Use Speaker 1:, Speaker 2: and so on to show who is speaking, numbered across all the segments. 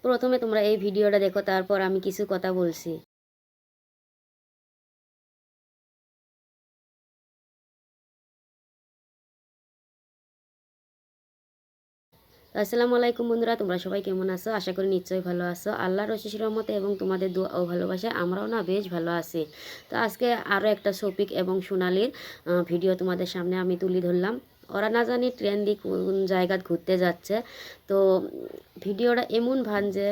Speaker 1: প্রথমে তোমরা এই ভিডিওটা দেখো, তারপর আমি কিছু কথা বলছি। আসসালামু আলাইকুম বন্ধুরা, তোমরা সবাই কেমন আছো? আশা করি নিশ্চয়ই ভালো আছো। আল্লাহর অশেষ রহমতে এবং তোমাদের দোয়া ও ভালোবাসায় আমরাও না বেশ ভালো আছি। তো আজকে আরও একটা শফিক এবং সোনালির ভিডিও তোমাদের সামনে আমি তুলে ধরলাম। ওরা না জানি ট্রেন দিয়ে কোন জায়গা ঘুরতে যাচ্ছে। তো ভিডিওটা এমন ভাঞ্জে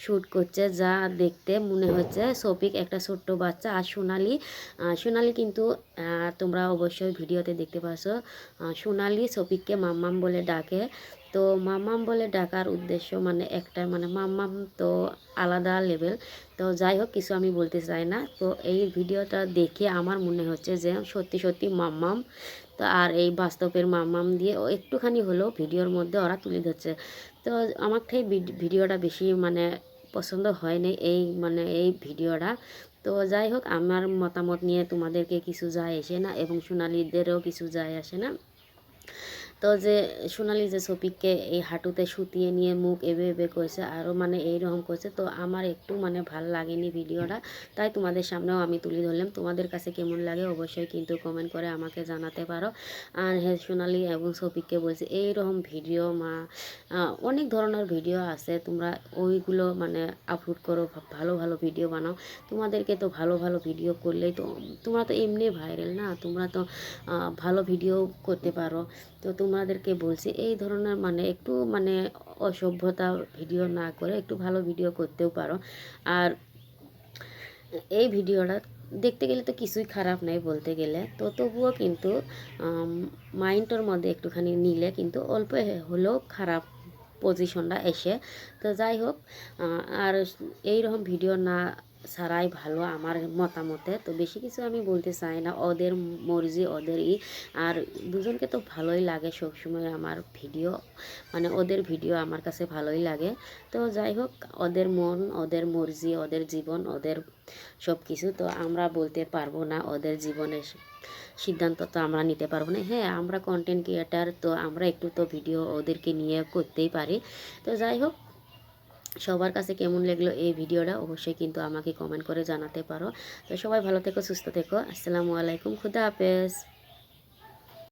Speaker 1: শ্যুট করছে যা দেখতে মনে হচ্ছে শফিক একটা ছোট্ট বাচ্চা, আর সোনালি কিন্তু তোমরা অবশ্যই ভিডিওতে দেখতে পাচ্ছ, সোনালি শফিককে মাম্মাম বলে ডাকে। তো মাম্মাম বলে ডাকার উদ্দেশ্য মানে একটা, মানে মাম্মাম তো আলাদা লেভেল। তো যাই হোক, কিছু আমি বলতে চাই না। তো এই ভিডিওটা দেখে আমার মনে হচ্ছে যে সত্যি সত্যি মাম্মাম। তো আর এই বাস্তবের মাম্মাম দিয়ে ও একটুখানি হলেও ভিডিওর মধ্যে ওরা তুলে ধরছে। তো আমার ঠিক ভিডিওটা বেশি মানে পছন্দ হয়নি, এই মানে এই ভিডিওটা। তো যাই হোক, আমার মতামত নিয়ে তোমাদেরকে কিছু যায় আসে না এবং সোনালিদেরও কিছু যায় আসে না। তো যে সোনালি যে শফিককে এই হাঁটুতে শুতিয়ে নিয়ে মুখ এবে এবে করেছে, আরও মানে এইরকম করছে, তো আমার একটু মানে ভাল লাগেনি ভিডিওটা। তাই তোমাদের সামনেও আমি তুলে ধরলাম। তোমাদের কাছে কেমন লাগে অবশ্যই কিন্তু কমেন্ট করে আমাকে জানাতে পারো। আর হ্যাঁ, সোনালি এবং শফিককে বলছি এইরকম ভিডিও অনেক ধরনের ভিডিও আছে, তোমরা ওইগুলো মানে আপলোড করো, ভালো ভালো ভিডিও বানাও। তোমাদেরকে তো ভালো ভালো ভিডিও করলেই তো, তোমরা তো এমনি ভাইরাল না, তোমরা তো ভালো ভিডিও করতে পারো। তো তোমাদেরকে বলছি এই ধরনের মানে একটু মানে অসভ্যতা ভিডিও না করে একটু ভালো ভিডিও করতেও পারো। আর এই ভিডিওটা দেখতে গেলে তো কিছুই খারাপ নাই বলতে গেলে, তো তবুও কিন্তু মাইন্ডটার মধ্যে একটুখানি নিলে কিন্তু অল্প হলেও খারাপ পজিশনটা এসে। তো যাই হোক, আর এইরকম ভিডিও না ছাড়াই ভালো আমার মতামতে। তো বেশি কিছু আমি বলতে চাই না, ওদের মর্জি ওদেরই। আর দুজনকে তো ভালোই লাগে সবসময় আমার ভিডিও, মানে ওদের ভিডিও আমার কাছে ভালোই লাগে। তো যাই হোক, ওদের মন, ওদের মর্জি, ওদের জীবন, ওদের সব কিছু তো আমরা বলতে পারবো না। ওদের জীবনের সিদ্ধান্ত তো আমরা নিতে পারবো না। হ্যাঁ, আমরা কন্টেন্ট ক্রিয়েটার, তো আমরা একটু তো ভিডিও ওদেরকে নিয়ে করতেই পারি। তো যাই হোক, সবার কাছে কেমন লাগলো এই ভিডিওটা অবশ্যই কিন্তু আমাকে কমেন্ট করে জানাতে পারো। তো সবাই ভালো থেকো, সুস্থ থেকো। আসসালামু আলাইকুম, খুদা হাফেজ।